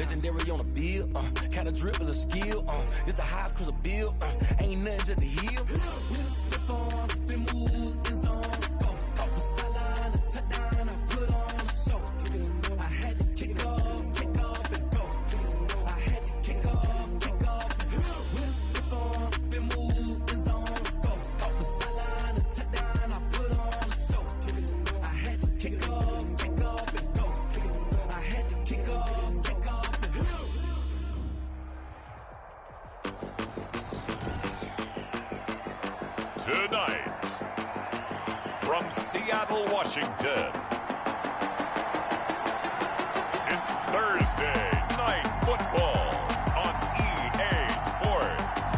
legendary on the field. Kinda drip is a skill. It's the highest cruiser bill. Ain't nothing just to heal. We just step on, spin move, in zone, scope. Off the sideline, a touchdown, I put on a show. I had to kick off and go. I had to kick off and go. We just step on, spin move, in zone, scope. Off the sideline, a touchdown, I put on a show. I had to kick off and go. I had to kick off and go. Tonight, from Seattle, Washington, it's Thursday Night Football on EA Sports.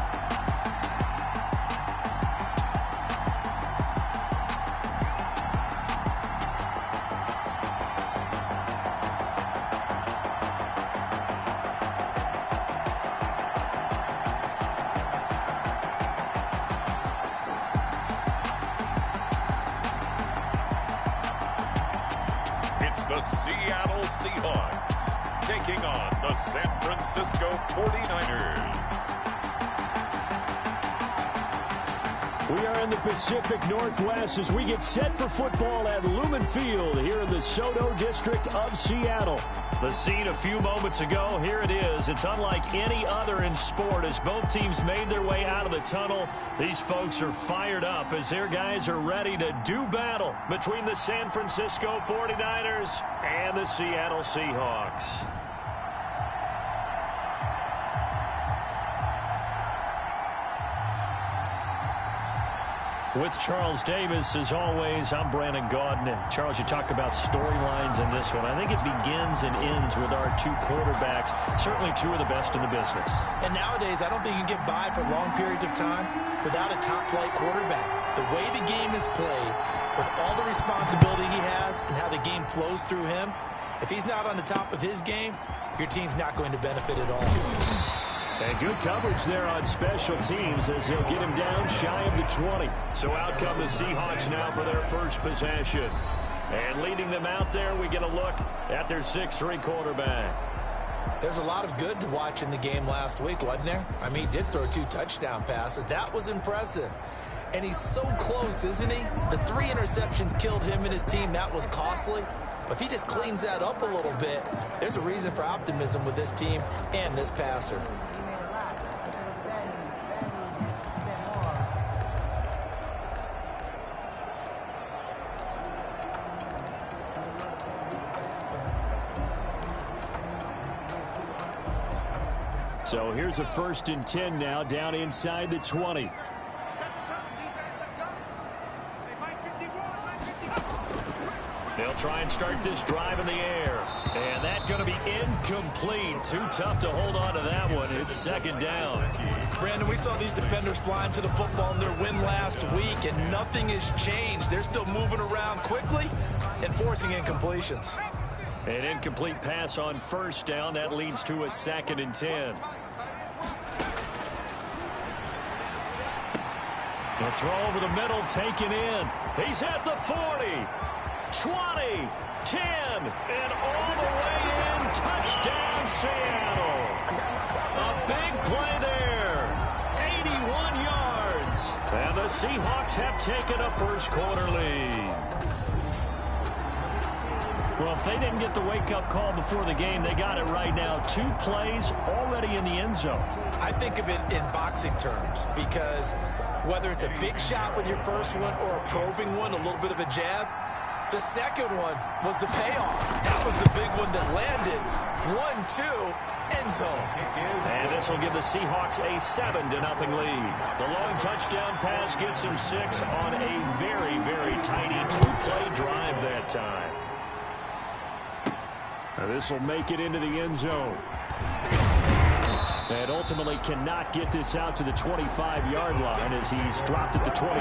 The Seattle Seahawks taking on the San Francisco 49ers. We are in the Pacific Northwest as we get set for football at Lumen Field here in the SoDo district of Seattle. The scene a few moments ago, here it is. It's unlike any other in sport as both teams made their way out of the tunnel. These folks are fired up as their guys are ready to do battle between the San Francisco 49ers and the Seattle Seahawks. With Charles Davis, as always, I'm Brandon Gaudin. Charles, you talk about storylines in this one. I think it begins and ends with our two quarterbacks, certainly two of the best in the business. And nowadays, I don't think you can get by for long periods of time without a top-flight quarterback. The way the game is played, with all the responsibility he has and how the game flows through him, if he's not on the top of his game, your team's not going to benefit at all. And good coverage there on special teams as he'll get him down shy of the 20. So out come the Seahawks now for their first possession. And leading them out there, we get a look at their 6'3" quarterback. There's a lot of good to watch in the game last week, wasn't there? I mean, he did throw 2 touchdown passes. That was impressive. And he's so close, isn't he? The 3 interceptions killed him and his team. That was costly. But if he just cleans that up a little bit, there's a reason for optimism with this team and this passer. So here's a 1st and 10 now, down inside the 20. They'll try and start this drive in the air. And that's going to be incomplete. Too tough to hold on to that one. It's 2nd down. Brandon, we saw these defenders flying to the football in their win last week, and nothing has changed. They're still moving around quickly and forcing incompletions. An incomplete pass on 1st down. That leads to a 2nd and 10. The throw over the middle, taken in. He's at the 40, 20, 10, and all the way in. Touchdown, Seattle. A big play there. 81 yards. And the Seahawks have taken a first-quarter lead. Well, if they didn't get the wake-up call before the game, they got it right now. 2 plays already in the end zone. I think of it in boxing terms because whether it's a big shot with your first one or a probing one, a little bit of a jab, the second one was the payoff. That was the big one that landed. 1-2, end zone. And this will give the Seahawks a 7-0 lead. The long touchdown pass gets them 6 on a very, very tiny 2-play drive that time. Now this will make it into the end zone. And ultimately cannot get this out to the 25-yard line as he's dropped at the 23.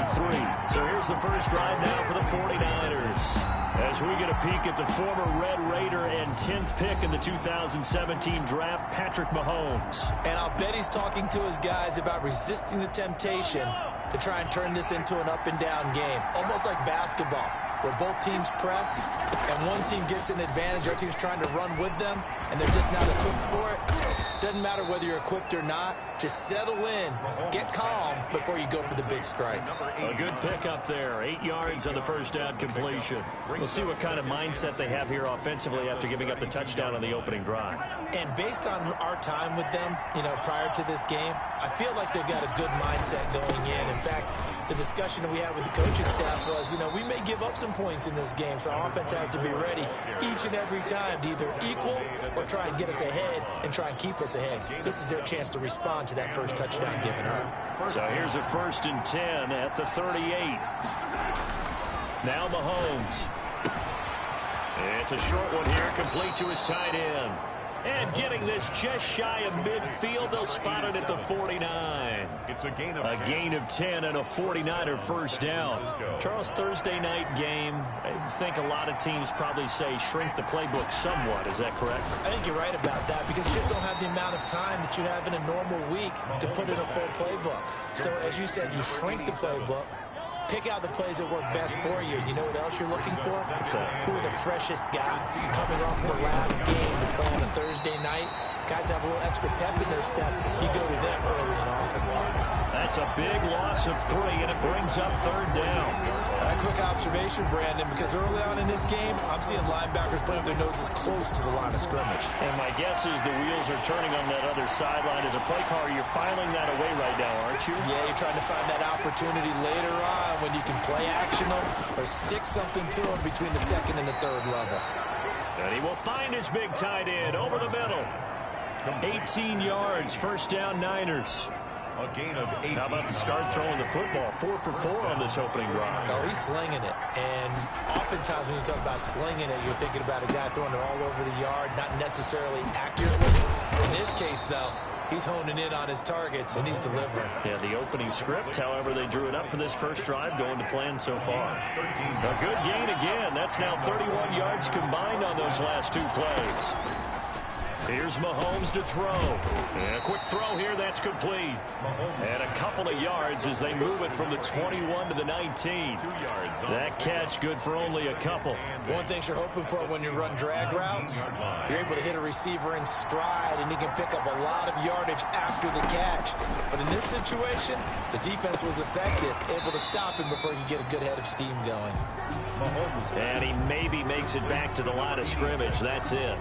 So here's the first drive now for the 49ers. As we get a peek at the former Red Raider and 10th pick in the 2017 draft, Patrick Mahomes. And I'll bet he's talking to his guys about resisting the temptation to try and turn this into an up-and-down game, almost like basketball. where both teams press and one team gets an advantage, our team's trying to run with them, and they're just not equipped for it. Doesn't matter whether you're equipped or not. Just settle in, get calm before you go for the big strikes. A good pickup there. 8 yards on the first down completion. We'll see what kind of mindset they have here offensively after giving up the touchdown on the opening drive. And based on our time with them, prior to this game, I feel like they've got a good mindset going in. In fact, the discussion that we had with the coaching staff was, we may give up some points in this game, so our offense has to be ready each and every time to either equal or try and get us ahead and try and keep us ahead. This is their chance to respond to that first touchdown given up. So here's a 1st and 10 at the 38. Now Mahomes. It's a short one here, complete to his tight end. And getting this just shy of midfield, they'll spot it at the 49. It's a gain of 10 and a 49er first down. Charles, Thursday night game, I think a lot of teams probably say shrink the playbook somewhat. Is that correct? I think you're right about that because you just don't have the amount of time that you have in a normal week to put in a full playbook. So as you said, you shrink the playbook. Pick out the plays that work best for you. You know what else you're looking for? Who are the freshest guys coming off the last game to play on a Thursday night? Guys have a little extra pep in their step. You go to them early and often. That's a big loss of 3, and it brings up 3rd down. A quick observation, Brandon, because early on in this game, I'm seeing linebackers playing with their noses close to the line of scrimmage. And my guess is the wheels are turning on that other sideline. As a play caller, you're filing that away right now, aren't you? Yeah, you're trying to find that opportunity later on when you can play action them or stick something to them between the 2nd and the 3rd level. And he will find his big tight end over the middle. 18 yards, first down Niners. a gain of 18. How about the start throwing the football? 4 for 4 on this opening drive. Oh, he's slinging it. And oftentimes when you talk about slinging it, you're thinking about a guy throwing it all over the yard, not necessarily accurately. In this case, though, he's honing in on his targets, and he's delivering. Yeah, the opening script, however, they drew it up for this first drive, going to plan so far. A good gain again. That's now 31 yards combined on those last 2 plays. Here's Mahomes to throw. And a quick throw here, that's complete. And a couple of yards as they move it from the 21 to the 19. That catch good for only a couple. One thing you're hoping for when you run drag routes, you're able to hit a receiver in stride, and he can pick up a lot of yardage after the catch. But in this situation, the defense was effective, able to stop him before he could get a good head of steam going. And he maybe makes it back to the line of scrimmage. That's it.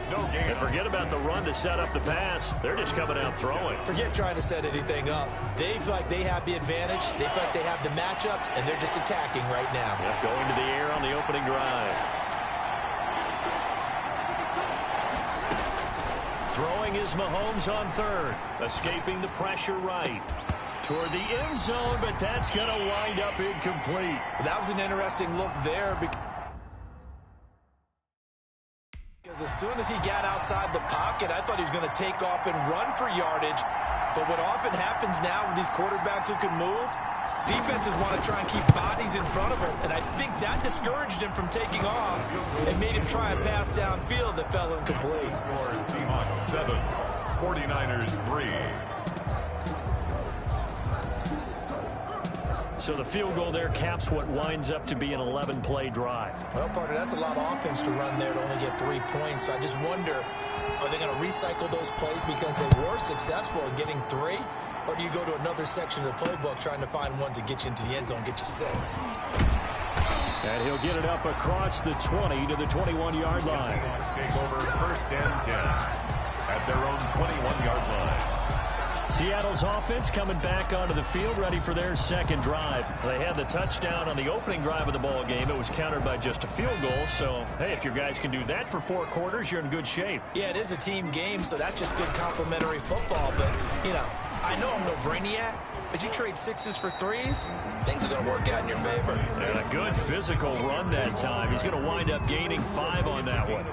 And forget about the run to set up the pass. They're just coming out throwing. Forget trying to set anything up. They feel like they have the advantage. They feel like they have the matchups, and they're just attacking right now. Yep, going to the air on the opening drive. Throwing is Mahomes on third. Escaping the pressure right. Toward the end zone, but that's going to wind up incomplete. That was an interesting look there because as soon as he got outside the pocket, I thought he was going to take off and run for yardage. But what often happens now with these quarterbacks who can move, defenses want to try and keep bodies in front of him. And I think that discouraged him from taking off and made him try a pass downfield that fell incomplete. Seahawks 7, 49ers 3. So the field goal there caps what winds up to be an 11-play drive. Well, partner, that's a lot of offense to run there to only get 3 points. So I just wonder, are they going to recycle those plays because they were successful in getting 3? Or do you go to another section of the playbook trying to find ones that get you into the end zone and get you 6? And he'll get it up across the 20 to the 21-yard line. Seahawks take over 1st and 10 at their own 21-yard line. Seattle's offense coming back onto the field, ready for their second drive. They had the touchdown on the opening drive of the ball game. It was countered by just a field goal. So, hey, if your guys can do that for 4 quarters, you're in good shape. Yeah, it is a team game, so that's just good complimentary football. But, you know, I know I'm no brainiac, but you trade 6s for 3s, things are going to work out in your favor. And a good physical run that time. He's going to wind up gaining 5 on that one.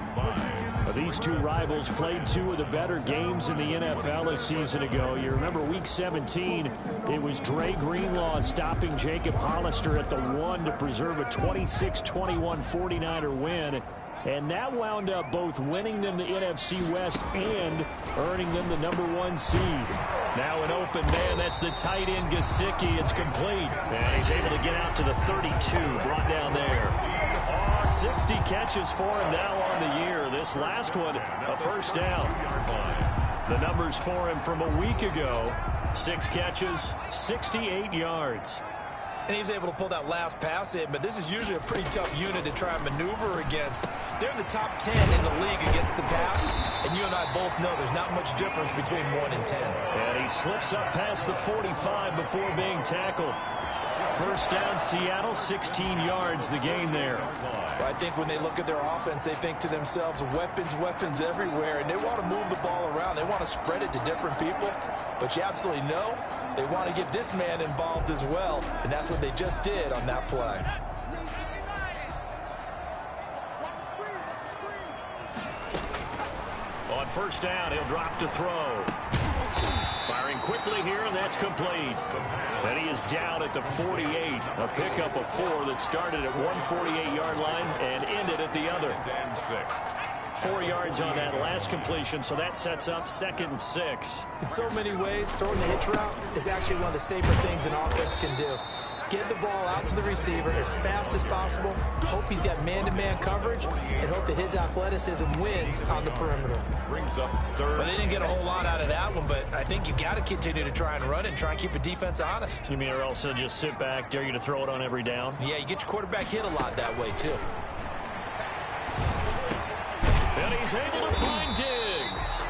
These 2 rivals played 2 of the better games in the NFL a season ago. You remember Week 17, it was Dre Greenlaw stopping Jacob Hollister at the 1 to preserve a 26-21 49er win. And that wound up both winning them the NFC West and earning them the #1 seed. Now an open man, that's the tight end Gesicki. It's complete. And he's able to get out to the 32, brought down there. 60 catches for him now on the year. This last one, a first down. The numbers for him from a week ago, 6 catches, 68 yards. And he's able to pull that last pass in, but this is usually a pretty tough unit to try and maneuver against. They're in the top 10 in the league against the pass, and you and I both know there's not much difference between 1 and 10. And he slips up past the 45 before being tackled. First down, Seattle, 16 yards the gain there. I think when they look at their offense, they think to themselves, weapons, weapons everywhere, and they want to move the ball around. They want to spread it to different people, but you absolutely know they want to get this man involved as well, and that's what they just did on that play. On first down, he'll drop to throw. Firing quickly here, and that's complete. And he is down at the 48. A pickup of 4 that started at 148-yard line and ended at the other. 4 yards on that last completion, so that sets up 2nd and 6. In so many ways, throwing the hitch route is actually one of the safer things an offense can do. Get the ball out to the receiver as fast as possible, hope he's got man-to-man coverage, and hope that his athleticism wins on the perimeter. Brings up third. Well, they didn't get a whole lot out of that one, but I think you've got to continue to try and run and try and keep the defense honest. You mean or else just sit back, dare you to throw it on every down? Yeah, you get your quarterback hit a lot that way, too. And he's able to find Diggs.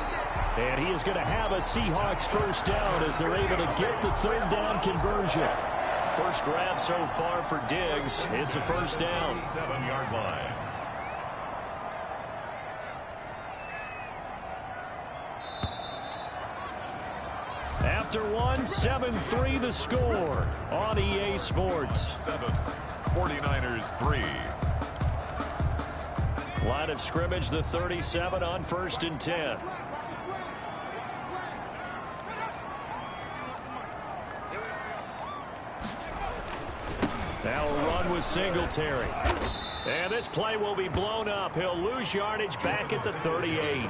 And he is going to have a Seahawks first down as they're able to get the 3rd down conversion. First grab so far for Diggs. It's a first down. 7-yard line. After one, 7-3 the score on EA Sports. 7. 49ers 3. Line of scrimmage, the 37 on 1st and 10. Now a run with Singletary. And this play will be blown up. He'll lose yardage back at the 38.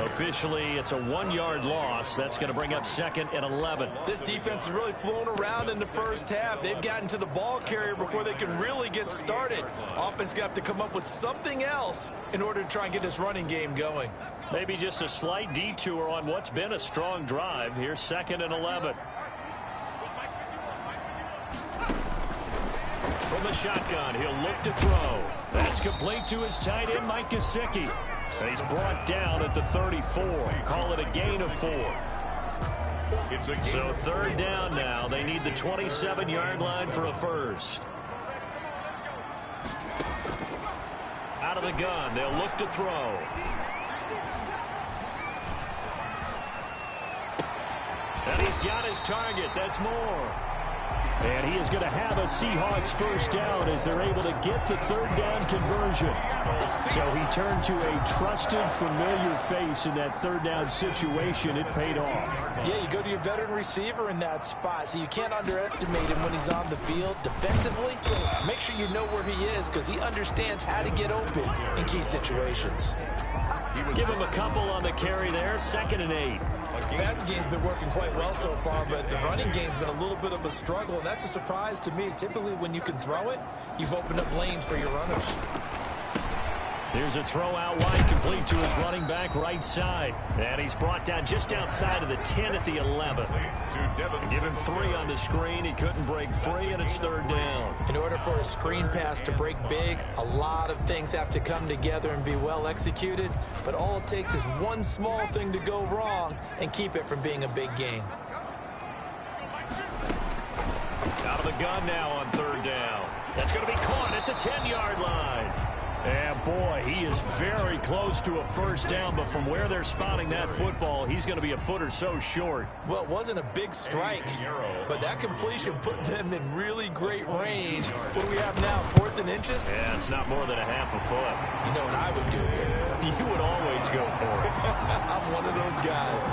Officially, it's a 1-yard loss. That's going to bring up 2nd and 11. This defense has really flown around in the first half. They've gotten to the ball carrier before they can really get started. Offense got to come up with something else in order to try and get this running game going. Maybe just a slight detour on what's been a strong drive. Here's 2nd and 11. From the shotgun, he'll look to throw. That's complete to his tight end, Mike Gesicki. And he's brought down at the 34. Call it a gain of 4. So 3rd down now. They need the 27-yard line for a first. Out of the gun, they'll look to throw. And he's got his target. That's Moore. And he is going to have a Seahawks first down as they're able to get the 3rd down conversion. So he turned to a trusted, familiar face in that 3rd down situation. It paid off. Yeah, you go to your veteran receiver in that spot, so you can't underestimate him when he's on the field. Defensively, make sure you know where he is because he understands how to get open in key situations. Give him a couple on the carry there. 2nd and 8. The passing game's been working quite well so far, but the running game's been a little bit of a struggle, and that's a surprise to me. Typically, when you can throw it, you've opened up lanes for your runners. Here's a throw out wide, complete to his running back right side. And he's brought down just outside of the 10 at the 11. Give him 3 on the screen. He couldn't break free, and it's 3rd down. In order for a screen pass to break big, a lot of things have to come together and be well executed. But all it takes is one small thing to go wrong and keep it from being a big gain. Out of the gun now on 3rd down. That's going to be caught at the 10-yard line. And boy, he is very close to a first down, but from where they're spotting that football, he's going to be a foot or so short. Well, it wasn't a big strike, but that completion put them in really great range. What do we have now, 4th and inches? Yeah, it's not more than a half a foot. You know what I would do here? You would always always go for it. I'm one of those guys.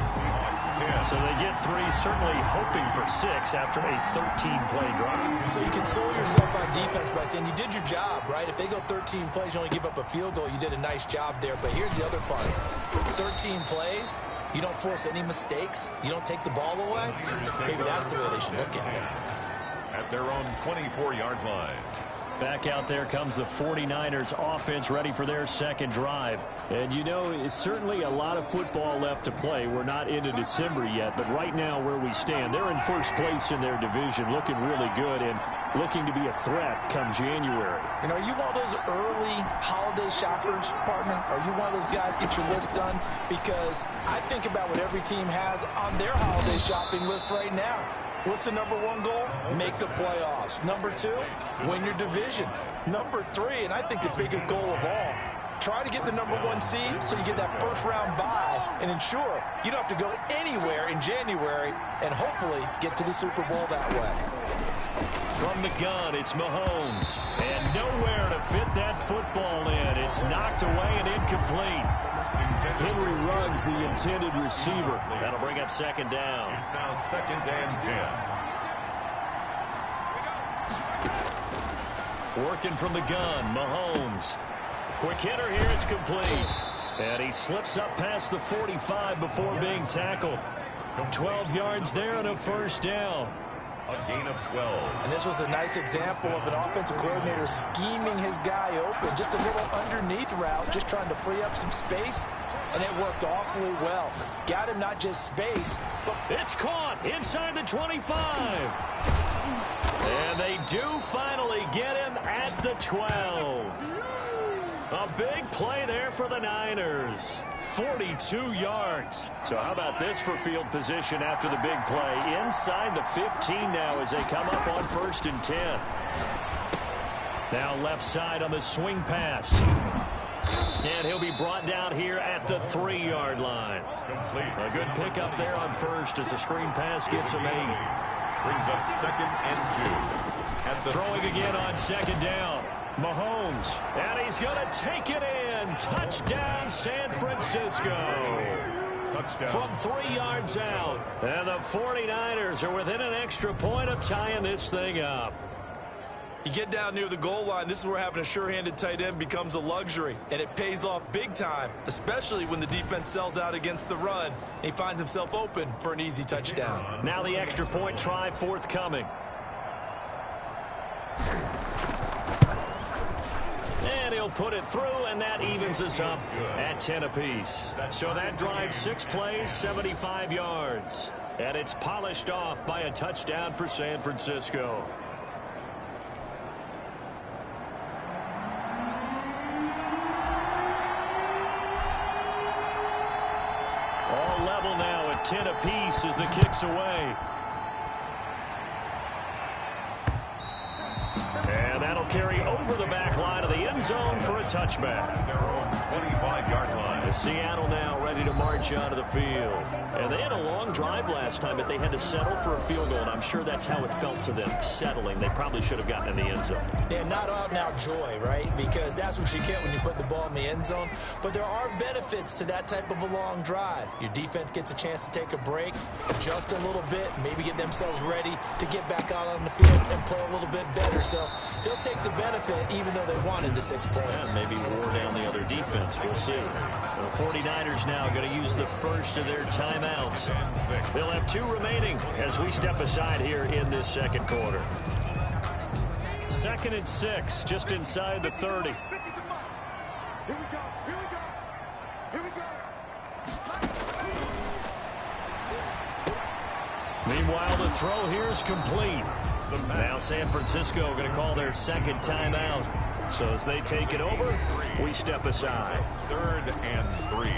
So they get 3, certainly hoping for 6 after a 13-play drive. So you console yourself on defense by saying you did your job, right? If they go 13 plays, you only give up a field goal, you did a nice job there. But here's the other part. 13 plays, you don't force any mistakes, you don't take the ball away. Maybe that's the way they should look at it. At their own 24-yard line. Back out there comes the 49ers offense ready for their second drive. And, you know, it's certainly a lot of football left to play. We're not into December yet, but right now where we stand, they're in first place in their division, looking really good and looking to be a threat come January. You know, are you one of those early holiday shoppers, partner? Are you one of those guys get your list done? Because I think about what every team has on their holiday shopping list right now. What's the number 1 goal? Make the playoffs. Number 2, win your division. Number 3, and I think the biggest goal of all, try to get the number 1 seed so you get that first-round bye and ensure you don't have to go anywhere in January and hopefully get to the Super Bowl that way. From the gun, it's Mahomes. And nowhere to fit that football in. It's knocked away and incomplete. Henry Ruggs, the intended receiver. That'll bring up second down. It's now 2nd and 10. Working from the gun, Mahomes. Quick hitter here, it's complete. And he slips up past the 45 before being tackled. 12 yards there and a first down. A gain of 12. And this was a nice example of an offensive coordinator scheming his guy open. Just a little underneath route, just trying to free up some space. And it worked awfully well. Got him not just space, but it's caught inside the 25. And they do finally get him at the 12. A big play there for the Niners. 42 yards. So how about this for field position after the big play? Inside the 15 now as they come up on 1st and 10. Now left side on the swing pass. And he'll be brought down here at the 3-yard line. Complete. A good pickup there on first as the screen pass gets him 8. Brings up 2nd and 2. Throwing again on 2nd down. Mahomes. And he's going to take it in. Touchdown, San Francisco. Touchdown. From 3 yards out. And the 49ers are within an extra point of tying this thing up. you get down near the goal line, this is where having a sure-handed tight end becomes a luxury, and it pays off big time, especially when the defense sells out against the run. He finds himself open for an easy touchdown. Now the extra point try forthcoming. And he'll put it through, and that evens us up at 10 apiece. So that drives 6 plays, 75 yards. And it's polished off by a touchdown for San Francisco. All level now at 10 apiece as the kick's away. And that'll carry over the back line of the end zone for a touchback. Their own 25-yard line. The Seattle now ready to march out of the field. And they had a long drive last time, but they had to settle for a field goal, and I'm sure that's how it felt to them, settling. They probably should have gotten in the end zone. Yeah, not out-and-out joy, right? Because that's what you get when you put the ball in the end zone. But there are benefits to that type of a long drive. Your defense gets a chance to take a break, adjust a little bit, maybe get themselves ready to get back out on the field and play a little bit better. So they'll take the benefit even though they wanted the 6 points. Yeah, maybe wore down the other defense. We'll see. The 49ers now going to use the first of their timeouts. They'll have 2 remaining as we step aside here in this second quarter. 2nd and 6, just inside the 30. Meanwhile, the throw here is complete. Now San Francisco going to call their second timeout. So as they take it over, we step aside. 3rd and 3.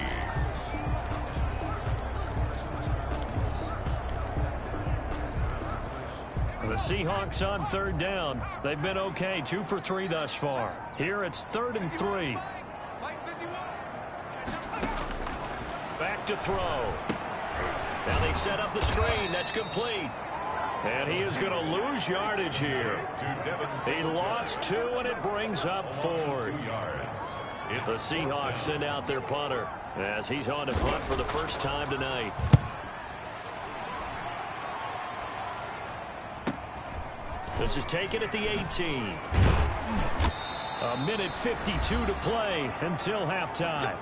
The Seahawks on 3rd down. They've been okay, 2 for 3 thus far. Here it's 3rd and 3. Back to throw. Now they set up the screen. That's complete. And he is going to lose yardage here. He lost 2, and it brings up 4. The Seahawks send out their punter as he's on to punt for the first time tonight. This is taken at the 18. A minute 52 to play until halftime.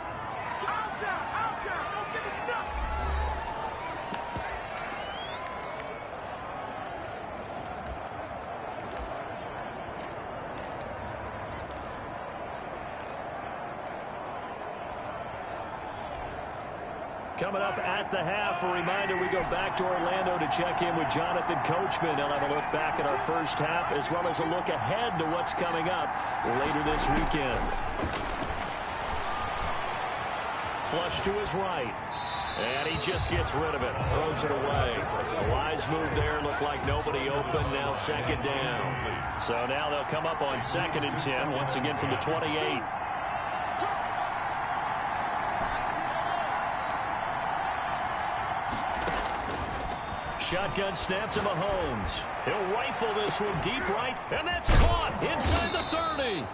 Coming up at the half, a reminder we go back to Orlando to check in with Jonathan Coachman. He'll have a look back at our first half as well as a look ahead to what's coming up later this weekend. Flush to his right. And he just gets rid of it. Throws it away. A wise move there. Looked like nobody open. Now second down. So now they'll come up on 2nd and 10. Once again from the 28. Shotgun snap to Mahomes. He'll rifle this one deep right, and that's caught inside the 30.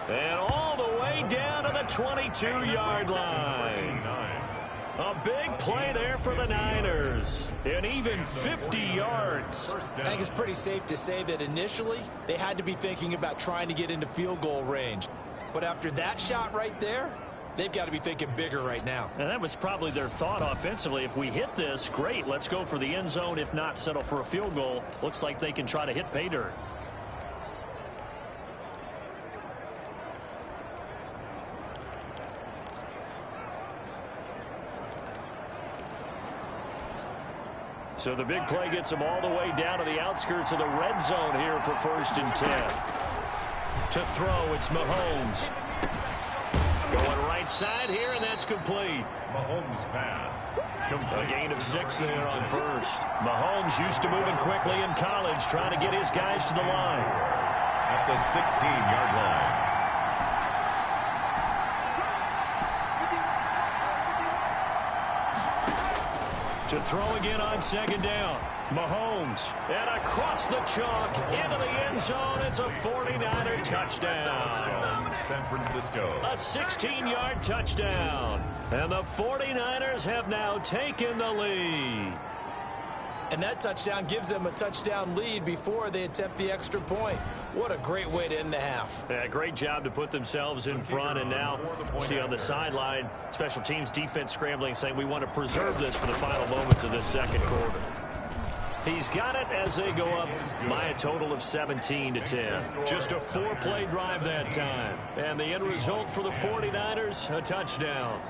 And all the way down to the 22-yard line. A big play there for the Niners. And even 50 yards. I think it's pretty safe to say that initially they had to be thinking about trying to get into field goal range. But after that shot right there, they've got to be thinking bigger right now. And that was probably their thought offensively. If we hit this, great. Let's go for the end zone. If not, settle for a field goal. Looks like they can try to hit pay dirt. So the big play gets them all the way down to the outskirts of the red zone here for 1st and 10. To throw, it's Mahomes. Going right side here, and that's complete. Mahomes pass. Complete. A gain of 6 there on 1st. Mahomes used to moving quickly in college, trying to get his guys to the line. At the 16-yard line. To throw again on 2nd down. Mahomes. And across the chalk into the end zone. It's a 49er touchdown. San Francisco. A 16-yard touchdown. And the 49ers have now taken the lead. And that touchdown gives them a touchdown lead before they attempt the extra point. What a great way to end the half. Yeah, great job to put themselves in front. And now, see on the sideline, special teams defense scrambling, saying we want to preserve this for the final moments of this second quarter. He's got it as they go up by a total of 17-10. Just a 4-play drive that time. And the end result for the 49ers, a touchdown.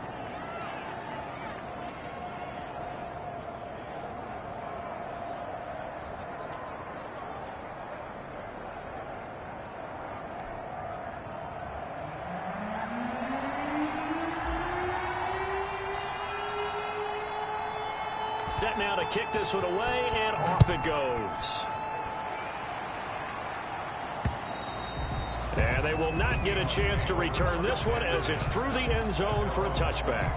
Set now to kick this one away, and off it goes. And they will not get a chance to return this one as it's through the end zone for a touchback.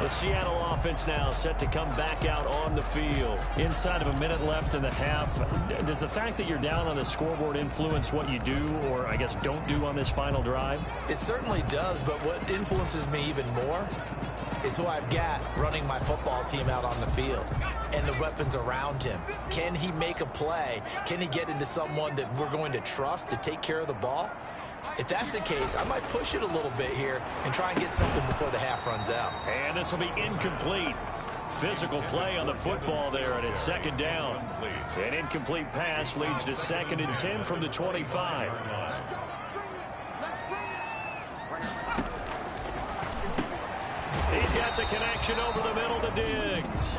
The Seattle offense now set to come back out on the field. Inside of a minute left in the half, does the fact that you're down on the scoreboard influence what you do, or I guess don't do on this final drive? It certainly does, but what influences me even more is who I've got running my football team out on the field and the weapons around him. Can he make a play? Can he get into someone that we're going to trust to take care of the ball? If that's the case, I might push it a little bit here and try and get something before the half runs out. And this will be incomplete. Physical play on the football there, and it's 2nd down. An incomplete pass leads to 2nd and 10 from the 25. He's got the connection over the middle to Diggs.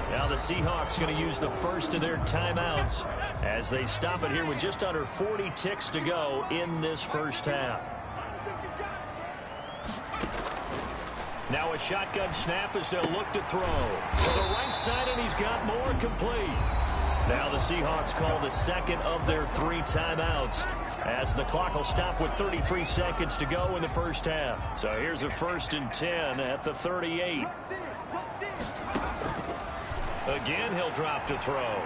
Now the Seahawks going to use the first of their timeouts as they stop it here with just under 40 ticks to go in this first half. Now a shotgun snap as they'll look to throw. To the right side, and he's got more, complete. Now the Seahawks call the second of their 3 timeouts, as the clock will stop with 33 seconds to go in the first half. So here's a 1st and 10 at the 38. Again, he'll drop to throw.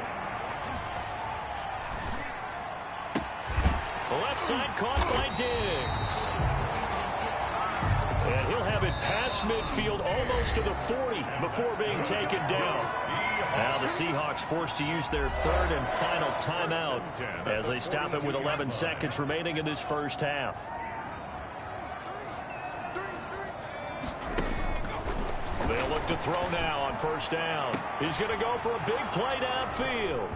Left side caught by Diggs. past midfield, almost to the 40 before being taken down. Now the Seahawks forced to use their third and final timeout as they stop it with 11 seconds remaining in this first half. They'll look to throw now on first down. He's going to go for a big play downfield.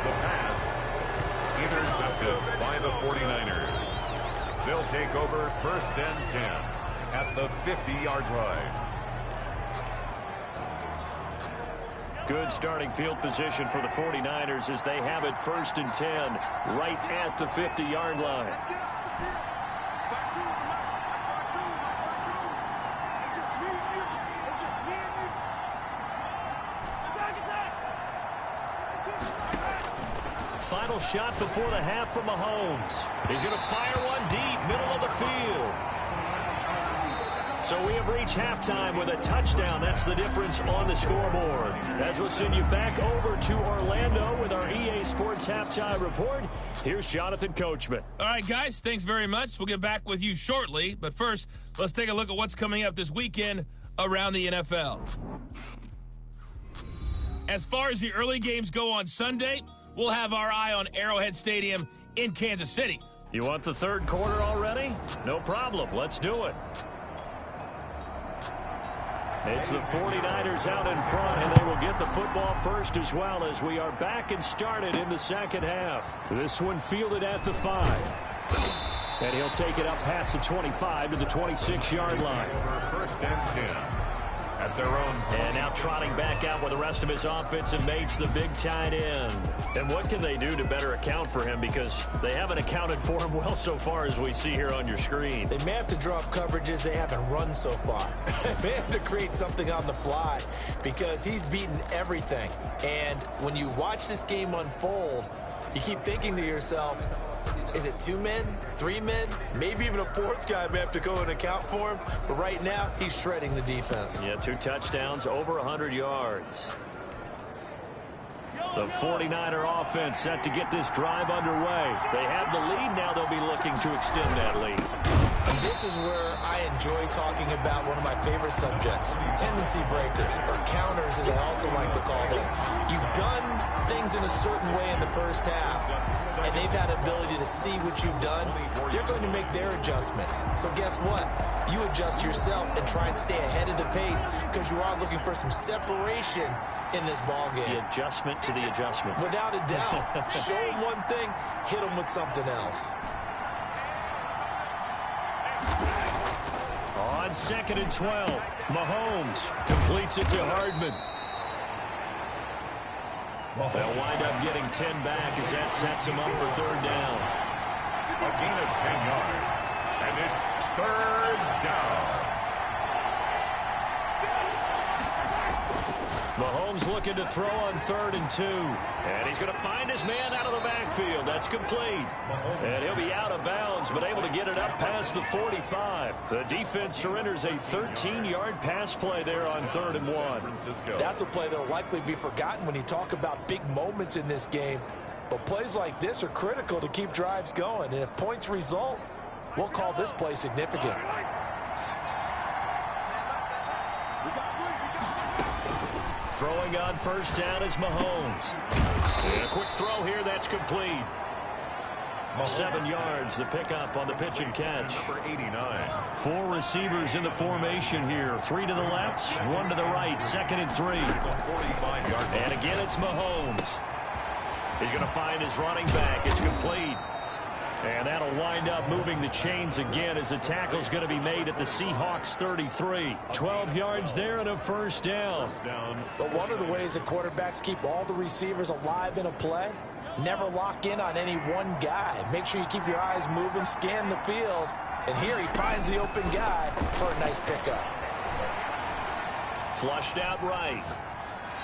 The pass intercepted by the 49ers. They'll take over first and 10 at the 50-yard line. Good starting field position for the 49ers as they have it first and 10 right at the 50-yard line. Final shot before the half from Mahomes. He's going to fire one deep, middle of the field. So we have reached halftime with a touchdown. That's the difference on the scoreboard. As we'll send you back over to Orlando with our EA Sports Halftime Report. Here's Jonathan Coachman. All right, guys, thanks very much. We'll get back with you shortly. But first, let's take a look at what's coming up this weekend around the NFL. As far as the early games go on Sunday, we'll have our eye on Arrowhead Stadium in Kansas City. You want the third quarter already? No problem. Let's do it. It's the 49ers out in front, and they will get the football first as well as we are back and started in the second half. This one fielded at the 5. And he'll take it up past the 25 to the 26-yard line. First and 10 at their own. And now trotting back out with the rest of his offensive mates, the big tight end. And what can they do to better account for him? Because they haven't accounted for him well so far as we see here on your screen. They may have to drop coverages they haven't run so far. They may have to create something on the fly because he's beaten everything. And when you watch this game unfold, you keep thinking to yourself, is it 2 men, 3 men, maybe even a 4th guy may have to go and account for him. But right now, he's shredding the defense. Yeah, 2 touchdowns, over 100 yards. The 49er offense set to get this drive underway. They have the lead. Now they'll be looking to extend that lead. This is where I enjoy talking about one of my favorite subjects, tendency breakers, or counters as I also like to call them. You've done things in a certain way in the first half, and they've had ability to see what you've done. They're going to make their adjustments. So guess what? You adjust yourself and try and stay ahead of the pace because you are looking for some separation in this ball game. The adjustment to the adjustment. Without a doubt. Show them one thing, hit them with something else. On 2nd and 12, Mahomes completes it to Hardman. They'll wind up getting 10 back as that sets him up for 3rd down. A gain of 10 yards, and it's 3rd down. Mahomes looking to throw on 3rd and 2. And he's going to find his man out of the backfield. That's complete. And he'll be out of bounds, but able to get it up past the 45. The defense surrenders a 13-yard pass play there on 3rd and 1. That's a play that will likely be forgotten when you talk about big moments in this game. But plays like this are critical to keep drives going. And if points result, we'll call this play significant. Throwing on 1st down is Mahomes. And a quick throw here, that's complete. 7 yards, the pickup on the pitch and catch. Number 89. 4 receivers in the formation here. 3 to the left, 1 to the right. 2nd and 3. And again, it's Mahomes. He's going to find his running back. It's complete. And that'll wind up moving the chains again as the tackle's going to be made at the Seahawks 33. 12 yards there and a 1st down. But one of the ways that quarterbacks keep all the receivers alive in a play, never lock in on any one guy. Make sure you keep your eyes moving, scan the field. And here he finds the open guy for a nice pickup. Flushed out right.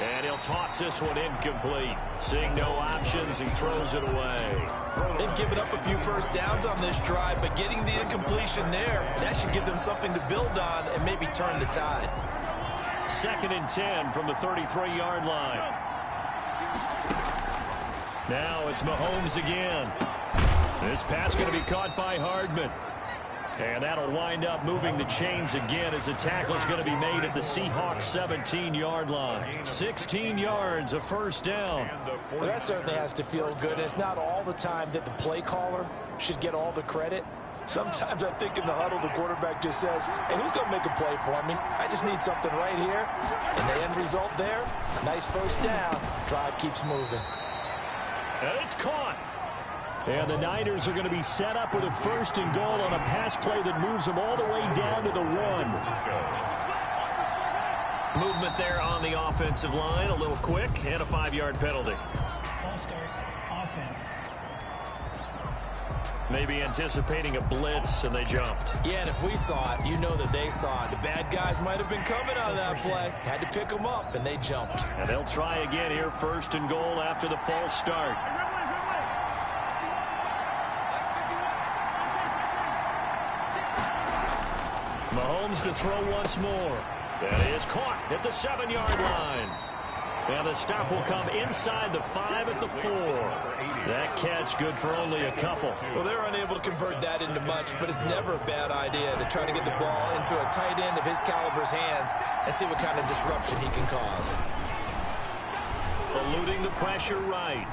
And he'll toss this one incomplete. Seeing no options, he throws it away. They've given up a few 1st downs on this drive, but getting the incompletion there, that should give them something to build on and maybe turn the tide. 2nd and 10 from the 33-yard line. Now it's Mahomes again. This pass going to be caught by Hardman. And that'll wind up moving the chains again as a tackle is going to be made at the Seahawks 17-yard line. 16 yards, a first down. Well, that certainly has to feel good. It's not all the time that the play caller should get all the credit. Sometimes I think in the huddle, the quarterback just says, hey, who's going to make a play for me? I just need something right here. And the end result there, nice first down. Drive keeps moving. And it's caught. And the Niners are going to be set up with a first and goal on a pass play that moves them all the way down to the 1. Movement there on the offensive line, a little quick, and a 5-yard penalty. False start, offense. Maybe anticipating a blitz, and they jumped. Yeah, and if we saw it, you know that they saw it. The bad guys might have been coming on that play. Had to pick them up, and they jumped. And they'll try again here, first and goal after the false start. Mahomes to throw once more. That is caught at the 7-yard line. And the stop will come inside the 5 at the 4. That catch good for only a couple. Well, they're unable to convert that into much, but it's never a bad idea to try to get the ball into a tight end of his caliber's hands and see what kind of disruption he can cause. Eluding the pressure right.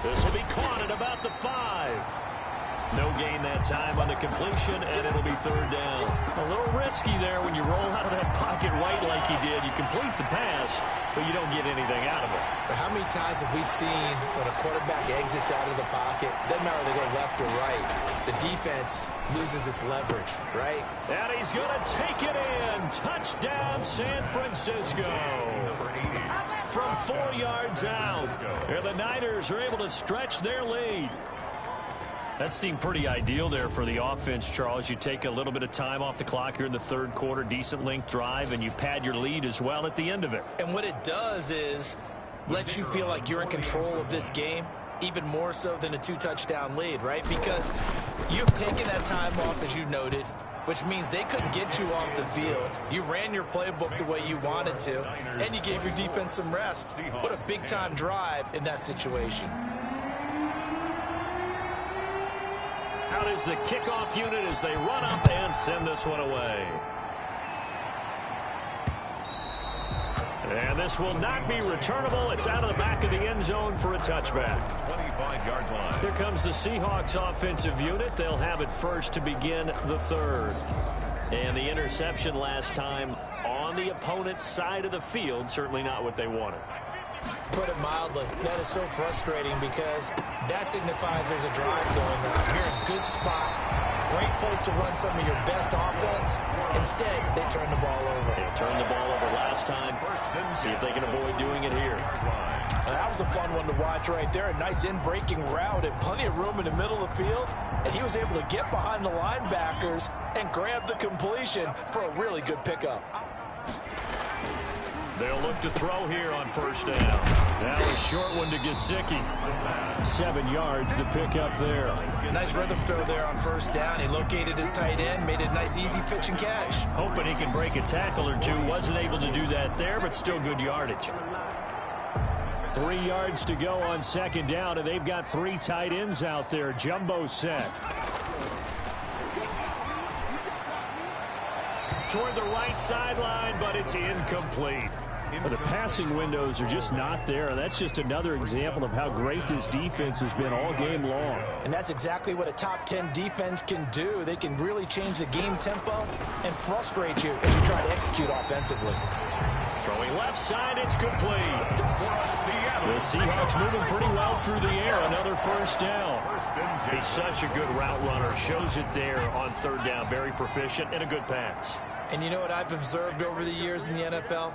This will be caught at about the 5. No gain that time on the completion, and it'll be third down. A little risky there when you roll out of that pocket right like he did. You complete the pass, but you don't get anything out of it. But how many times have we seen when a quarterback exits out of the pocket, doesn't matter whether they go left or right, the defense loses its leverage, right? And he's going to take it in. Touchdown, San Francisco. From 4 yards out. And the Niners are able to stretch their lead. That seemed pretty ideal there for the offense, Charles. You take a little bit of time off the clock here in the third quarter, decent length drive, and you pad your lead as well at the end of it. And what it does is let you feel like you're in control of this game, even more so than a 2-touchdown lead, right? Because you've taken that time off, as you noted, which means they couldn't get you off the field. You ran your playbook the way you wanted to, and you gave your defense some rest. What a big-time drive in that situation. Out is the kickoff unit as they run up and send this one away. And this will not be returnable. It's out of the back of the end zone for a touchback. 25-yard line. Here comes the Seahawks offensive unit. They'll have it first to begin the third. And the interception last time on the opponent's side of the field, certainly not what they wanted. Put it mildly, that is so frustrating because that signifies there's a drive going on. You're in a good spot, great place to run some of your best offense. Instead, they turn the ball over. They turned the ball over last time. See if they can avoid doing it here. That was a fun one to watch right there. A nice in-breaking route and plenty of room in the middle of the field. And he was able to get behind the linebackers and grab the completion for a really good pickup. They'll look to throw here on first down. That was a short one to Gesicki. 7 yards to pick up there. Nice rhythm throw there on first down. He located his tight end, made a nice easy pitch and catch. Hoping he can break a tackle or two. Wasn't able to do that there, but still good yardage. 3 yards to go on second down, and they've got 3 tight ends out there. Jumbo set. Toward the right sideline, but it's incomplete. The passing windows are just not there. That's just another example of how great this defense has been all game long. And that's exactly what a top 10 defense can do. They can really change the game tempo and frustrate you as you try to execute offensively. Throwing left side, it's complete. The Seahawks moving pretty well through the air. Another first down. He's such a good route runner. Shows it there on third down. Very proficient and a good pass. And you know what I've observed over the years in the NFL?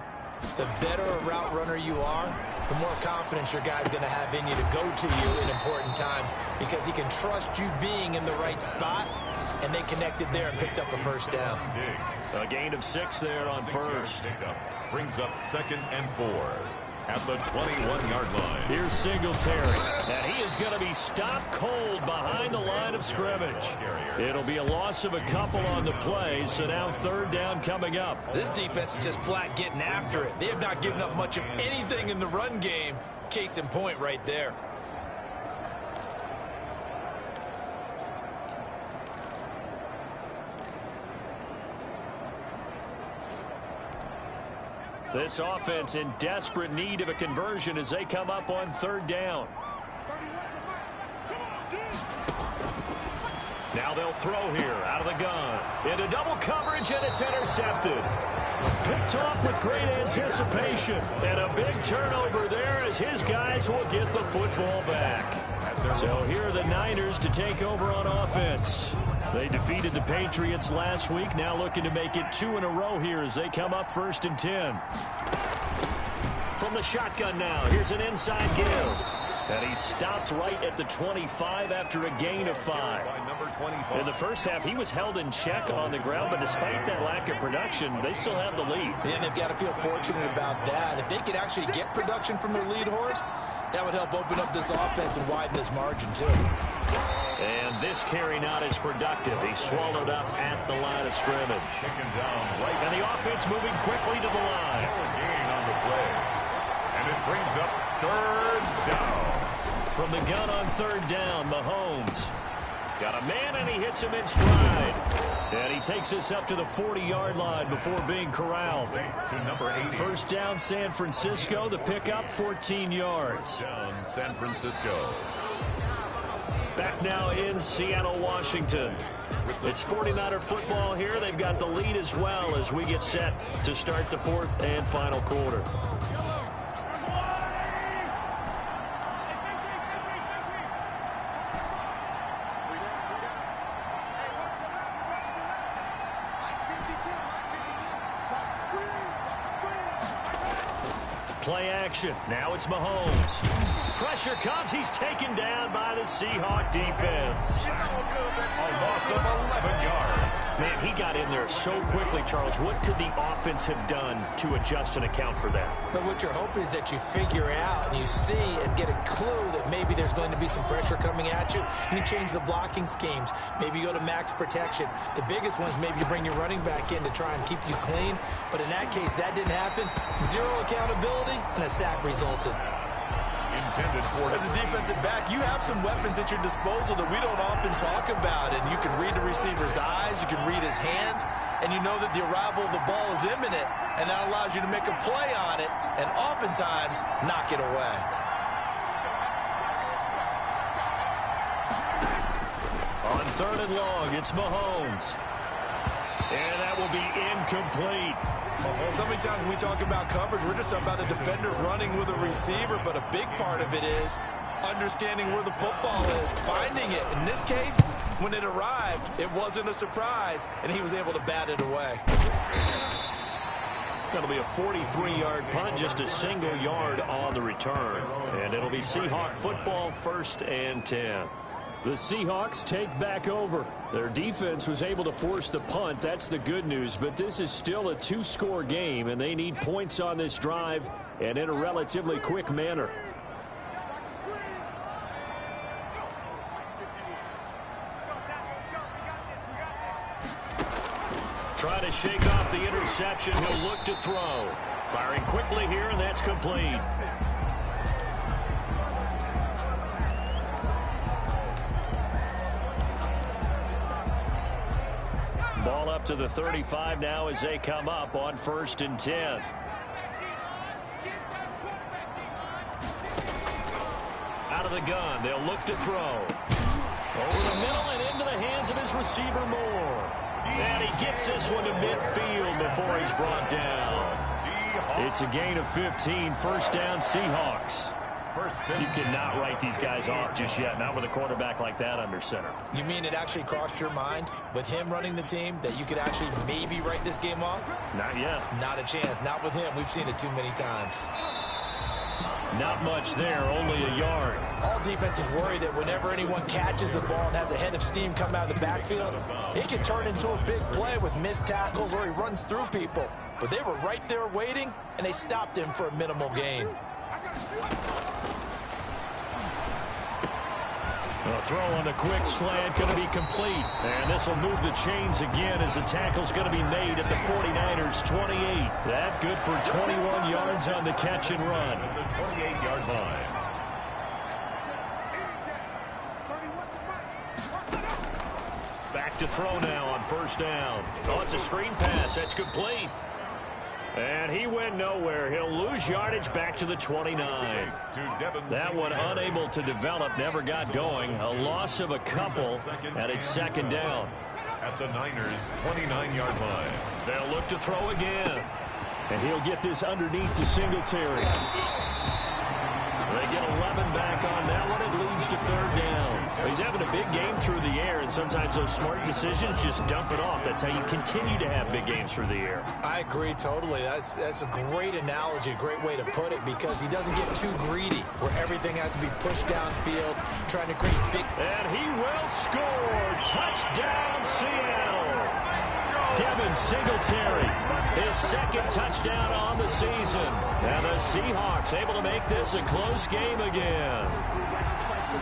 The better a route runner you are, the more confidence your guy's going to have in you to go to you in important times because he can trust you being in the right spot, and they connected there and picked up a first down. A gain of 6 there on first. Brings up 2nd and 4 at the 21-yard line. Here's Singletary, and he is going to be stopped cold behind the line of scrimmage. It'll be a loss of a couple on the play, so now third down coming up. This defense is just flat getting after it. They have not given up much of anything in the run game. Case in point right there. This offense in desperate need of a conversion as they come up on 3rd down. Now they'll throw here out of the gun. Into double coverage, and it's intercepted. Picked off with great anticipation. And a big turnover there as his guys will get the football back. So here are the Niners to take over on offense. They defeated the Patriots last week. Now looking to make it 2 in a row here as they come up 1st and 10. From the shotgun now, here's an inside give. And he stopped right at the 25 after a gain of 5. In the first half, he was held in check on the ground, but despite that lack of production, they still have the lead. And they've got to feel fortunate about that. If they could actually get production from their lead horse, that would help open up this offense and widen this margin, too. And this carry not as productive. He's swallowed up at the line of scrimmage. And the offense moving quickly to the line. Gain on the play. And it brings up 3rd down. From the gun on 3rd down, Mahomes. Got a man, and he hits him in stride. And he takes us up to the 40-yard line before being corralled. To number 80. 1st down, San Francisco. The pickup, 14 yards. Down, San Francisco. Back now in Seattle, Washington. It's 49er football here. They've got the lead as well as we get set to start the 4th and final quarter. Play action. Now it's Mahomes. Pressure comes. He's taken down by the Seahawks defense. A loss of 11 yards. Man, he got in there so quickly, Charles. What could the offense have done to adjust and account for that? But what you're hoping is that you figure out and you see and get a clue that maybe there's going to be some pressure coming at you, and you change the blocking schemes. Maybe you go to max protection. The biggest one is maybe you bring your running back in to try and keep you clean. But in that case, that didn't happen. 0 accountability, and a sack resulted. As a defensive back, you have some weapons at your disposal that we don't often talk about. And you can read the receiver's eyes, you can read his hands, and you know that the arrival of the ball is imminent, and that allows you to make a play on it and oftentimes knock it away. On 3rd and long, it's Mahomes. And that will be incomplete. So many times when we talk about coverage, we're just about a defender running with a receiver, but a big part of it is understanding where the football is, finding it. In this case, when it arrived, it wasn't a surprise, and he was able to bat it away. That'll be a 43-yard punt, just a single yard on the return. And it'll be Seahawk football, 1st and 10. The Seahawks take back over. Their defense was able to force the punt. That's the good news. But this is still a 2-score game, and they need points on this drive and in a relatively quick manner. Try to shake off the interception. He'll look to throw. Firing quickly here, and that's complete. Ball up to the 35 now as they come up on 1st and 10. Out of the gun, they'll look to throw. Over the middle and into the hands of his receiver Moore. And he gets this one to midfield before he's brought down. It's a gain of 15, 1st down Seahawks. You cannot write these guys off just yet, not with a quarterback like that under center. You mean it actually crossed your mind with him running the team that you could actually maybe write this game off? Not yet. Not a chance. Not with him. We've seen it too many times. Not much there, only a yard. All defenses worry that whenever anyone catches the ball and has a head of steam come out of the backfield, it can turn into a big play with missed tackles or he runs through people. But they were right there waiting, and they stopped him for a minimal gain. A throw on the quick slant going to be complete. And this will move the chains again as the tackle's going to be made at the 49ers 28. That good for 21 yards on the catch and run. The 28-yard line. Back to throw now on 1st down. Oh, it's a screen pass. That's complete. And he went nowhere. He'll lose yardage back to the 29. That one unable to develop, never got going. A loss of a couple, and it's second down. At the Niners' 29-yard line. They'll look to throw again. And he'll get this underneath to Singletary. They get 11 back on that one. It leads to third down. He's having a big game through the air, and sometimes those smart decisions just dump it off. That's how you continue to have big games through the air. I agree totally. That's a great analogy, a great way to put it, because he doesn't get too greedy where everything has to be pushed downfield, trying to create big. And he will score. Touchdown, Seattle. Devin Singletary, his second touchdown on the season. And the Seahawks able to make this a close game again.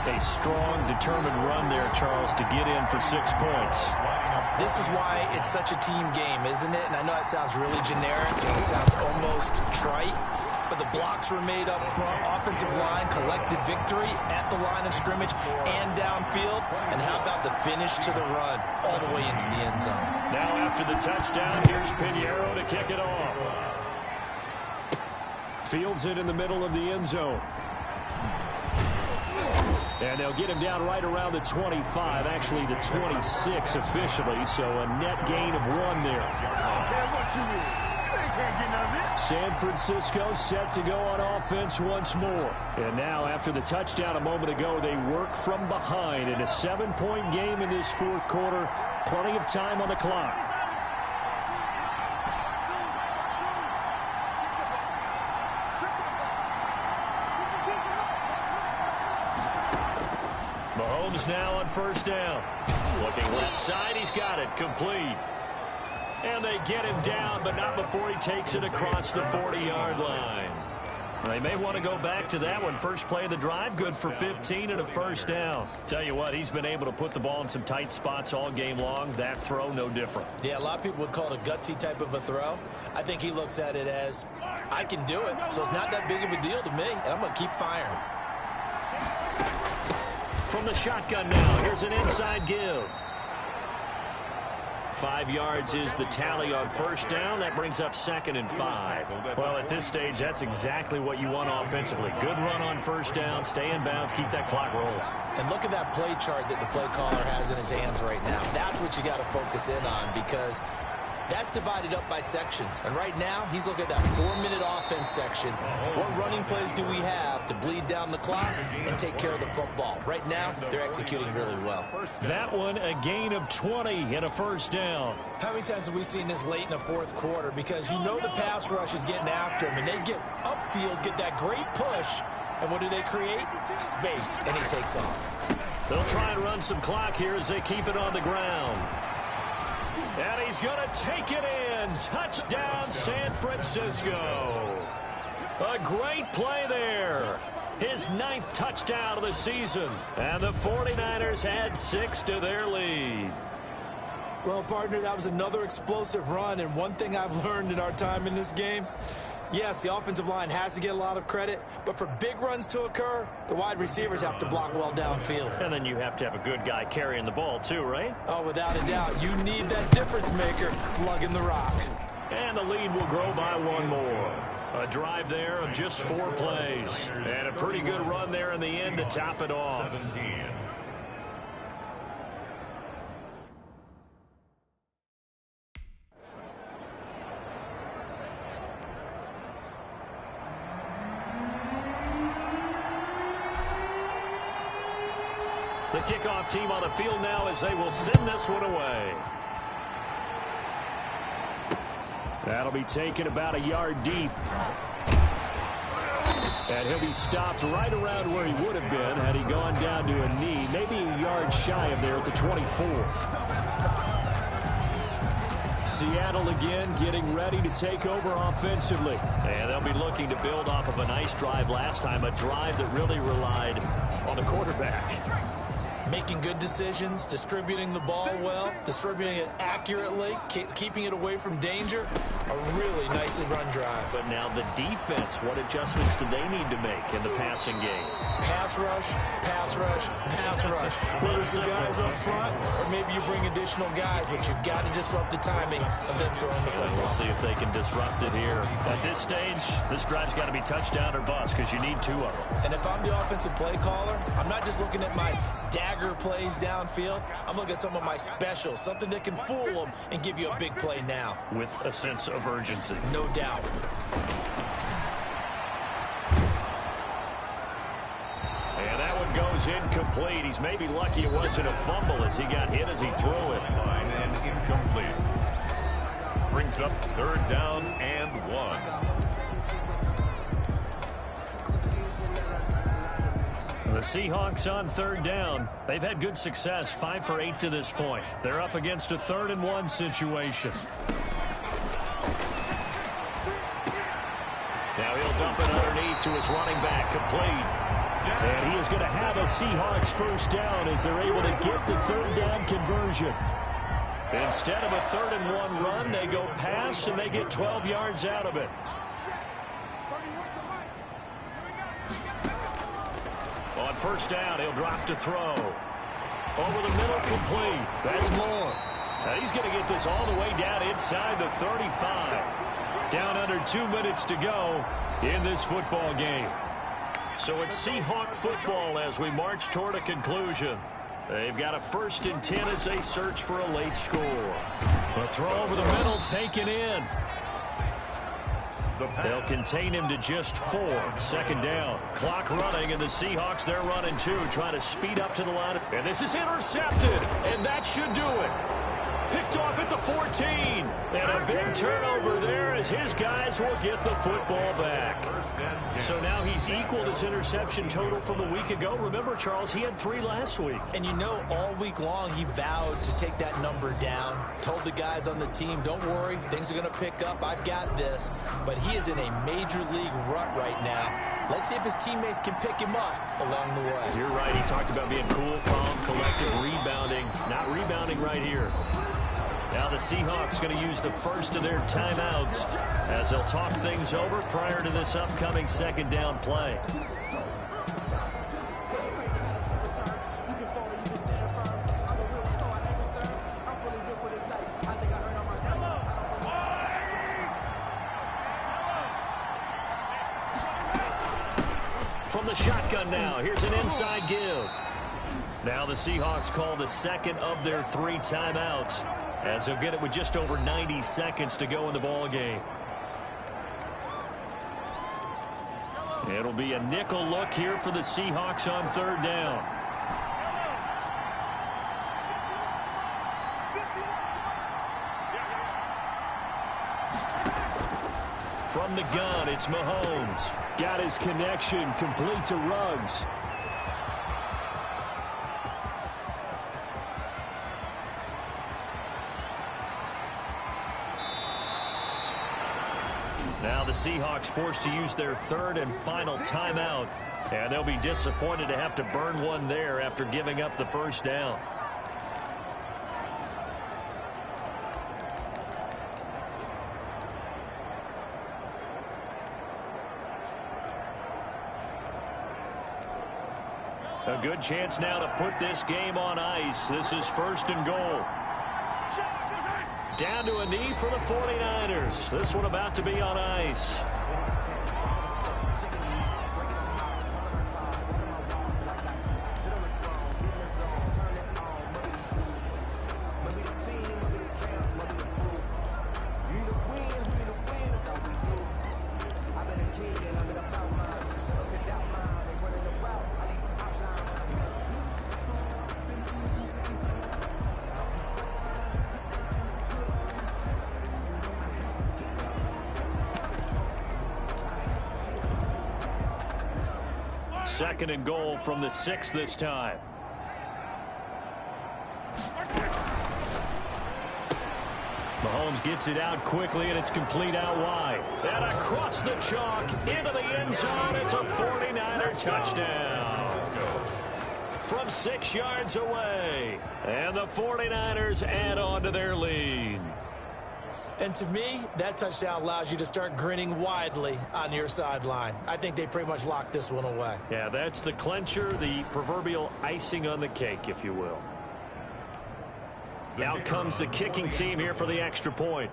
A strong, determined run there, Charles, to get in for 6 points. This is why it's such a team game, isn't it? And I know it sounds really generic, and it sounds almost trite, but the blocks were made up front, offensive line, collected victory at the line of scrimmage and downfield. And how about the finish to the run all the way into the end zone? Now after the touchdown, here's Pinheiro to kick it off. Fields it in the middle of the end zone. And they'll get him down right around the 25, actually the 26 officially, so a net gain of 1 there. San Francisco set to go on offense once more. And now after the touchdown a moment ago, they work from behind in a 7-point game in this fourth quarter. Plenty of time on the clock. Mahomes now on first down. Looking left side, he's got it, complete. And they get him down, but not before he takes it across the 40-yard line. They may want to go back to that one. First play of the drive, good for 15 and a first down. Tell you what, he's been able to put the ball in some tight spots all game long. That throw, no different. Yeah, a lot of people would call it a gutsy type of a throw. I think he looks at it as, I can do it, so it's not that big of a deal to me, and I'm going to keep firing. From the shotgun now, here's an inside give. 5 yards is the tally on first down. That brings up 2nd and 5. Well, at this stage, that's exactly what you want offensively. Good run on first down, stay in bounds, keep that clock rolling. And look at that play chart that the play caller has in his hands right now. That's what you got to focus in on, because that's divided up by sections. And right now, he's looking at that 4-minute offense section. What running plays do we have to bleed down the clock and take care of the football? Right now, they're executing really well. That one, a gain of 20 and a first down. How many times have we seen this late in the fourth quarter? Because you know the pass rush is getting after him, and they get upfield, get that great push, and what do they create? Space, and he takes off. They'll try and run some clock here as they keep it on the ground. And he's going to take it in. Touchdown, San Francisco. A great play there. His 9th touchdown of the season. And the 49ers add 6 to their lead. Well, partner, that was another explosive run. And one thing I've learned in our time in this game, yes, the offensive line has to get a lot of credit, but for big runs to occur, the wide receivers have to block well downfield. And then you have to have a good guy carrying the ball too, right? Oh, without a doubt. You need that difference maker lugging the rock. And the lead will grow by 1 more. A drive there of just 4 plays. And a pretty good run there in the end to top it off. 17. The kickoff team on the field now as they will send this one away. That'll be taken about a yard deep. And he'll be stopped right around where he would have been had he gone down to a knee, maybe a yard shy of there at the 24. Seattle again getting ready to take over offensively. And they'll be looking to build off of a nice drive last time, a drive that really relied on the quarterback. Making good decisions, distributing the ball well, distributing it accurately, keeping it away from danger. A really nicely run drive. But now the defense, what adjustments do they need to make in the passing game? Pass rush, pass rush, pass rush. Whether it's the guys up front or maybe you bring additional guys, but you've got to disrupt the timing of them throwing the football. We'll see if they can disrupt it here. At this stage, this drive's got to be touchdown or bust because you need 2 of them. And if I'm the offensive play caller, I'm not just looking at my dagger plays downfield. I'm looking at some of my specials, something that can fool them and give you a big play now. With a sense of urgency. No doubt. And that one goes incomplete. He's maybe lucky it wasn't a fumble as he got hit as he threw it. Line and incomplete. Brings up 3rd down and 1. The Seahawks on 3rd down. They've had good success, 5 for 8 to this point. They're up against a 3rd and 1 situation. Now he'll dump it underneath to his running back, complete. And he is going to have a Seahawks first down as they're able to get the 3rd down conversion. Instead of a 3rd and 1 run, they go pass and they get 12 yards out of it. On 1st down, he'll drop to throw. Over the middle, complete. That's Moore. Now he's going to get this all the way down inside the 35. Down under 2 minutes to go in this football game. So it's Seahawk football as we march toward a conclusion. They've got a 1st and 10 as they search for a late score. A throw over the middle taken in. They'll contain him to just 4. 2nd down. Clock running, and the Seahawks, they're running 2, trying to speed up to the line. And this is intercepted, and that should do it. Picked off at the 14. And a big turnover there as his guys will get the football back. So now he's equaled his interception total from a week ago. Remember, Charles, he had 3 last week. And you know, all week long he vowed to take that number down. Told the guys on the team, don't worry, things are going to pick up. I've got this. But he is in a major league rut right now. Let's see if his teammates can pick him up along the way. You're right. He talked about being cool, calm, collective, rebounding. Not rebounding right here. Now the Seahawks going to use the first of their timeouts as they'll talk things over prior to this upcoming 2nd down play. From the shotgun now, here's an inside give. Now the Seahawks call the 2nd of their 3 timeouts, as they'll get it with just over 90 seconds to go in the ball game. It'll be a nickel look here for the Seahawks on 3rd down. From the gun, it's Mahomes. Got his connection, complete to Ruggs. Now the Seahawks forced to use their 3rd and final timeout, and they'll be disappointed to have to burn one there after giving up the 1st down. A good chance now to put this game on ice. This is 1st and goal. Down to a knee for the 49ers. This one about to be on ice. Second and goal from the 6 this time. Mahomes gets it out quickly, and it's complete out wide. And across the chalk into the end zone. It's a 49er touchdown. from 6 yards away. And the 49ers add on to their lead. And to me, that touchdown allows you to start grinning widely on your sideline. I think they pretty much locked this one away. Yeah, that's the clincher, the proverbial icing on the cake, if you will. Out comes the kicking team here for the extra point.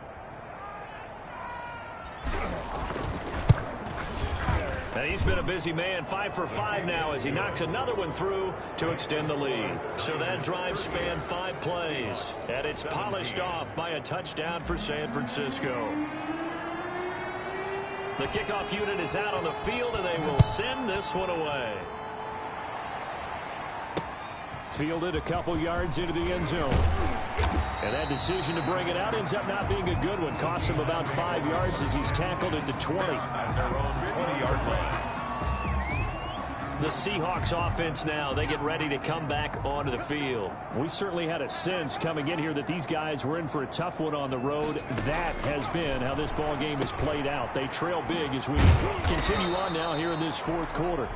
And he's been a busy man, 5 for 5 now as he knocks another one through to extend the lead. So that drive spanned 5 plays, and it's polished off by a touchdown for San Francisco. The kickoff unit is out on the field, and they will send this one away. Fielded a couple yards into the end zone. And that decision to bring it out ends up not being a good one. Costs him about 5 yards as he's tackled at the 20. At their own 20-yard line. The Seahawks offense now, they get ready to come back onto the field. We certainly had a sense coming in here that these guys were in for a tough one on the road. That has been how this ball game has played out. They trail big as we continue on now here in this fourth quarter.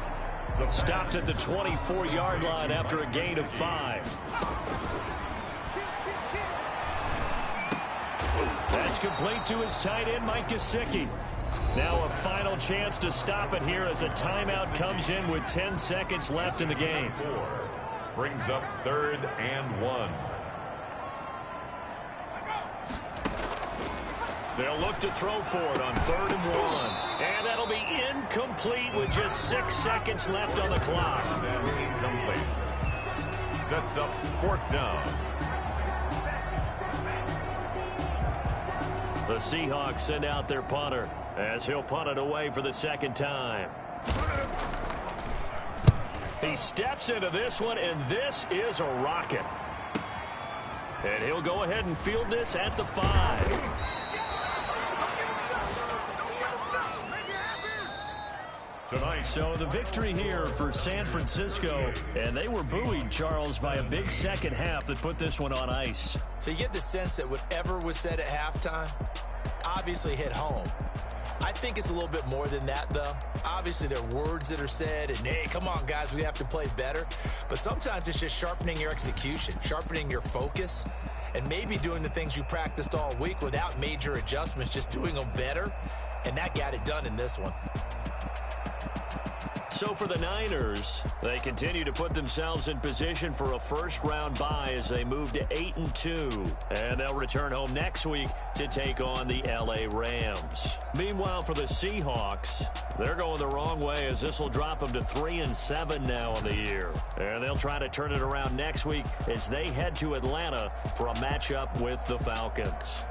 Stopped at the 24-yard line after a gain of 5. That's complete to his tight end, Mike Gesicki. Now a final chance to stop it here as a timeout comes in with 10 seconds left in the game. Brings up 3rd and 1. They'll look to throw for it on 3rd and 1. And that'll be incomplete with just 6 seconds left on the clock. And incomplete. Sets up 4th down. The Seahawks send out their punter as he'll punt it away for the second time. He steps into this one, and this is a rocket. And he'll go ahead and field this at the 5. Tonight. So the victory here for San Francisco, and they were buoyed, Charles, by a big second half that put this one on ice. So you get the sense that whatever was said at halftime obviously hit home. I think it's a little bit more than that, though. Obviously, there are words that are said, and, hey, come on, guys, we have to play better. But sometimes it's just sharpening your execution, sharpening your focus, and maybe doing the things you practiced all week without major adjustments, just doing them better, and that got it done in this one. So for the Niners, they continue to put themselves in position for a first-round bye as they move to 8-2. And they'll return home next week to take on the L.A. Rams. Meanwhile, for the Seahawks, they're going the wrong way as this will drop them to 3-7 now on the year. And they'll try to turn it around next week as they head to Atlanta for a matchup with the Falcons.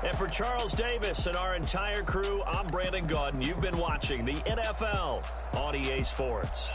And for Charles Davis and our entire crew, I'm Brandon Gaudin. You've been watching the NFL on EA Sports.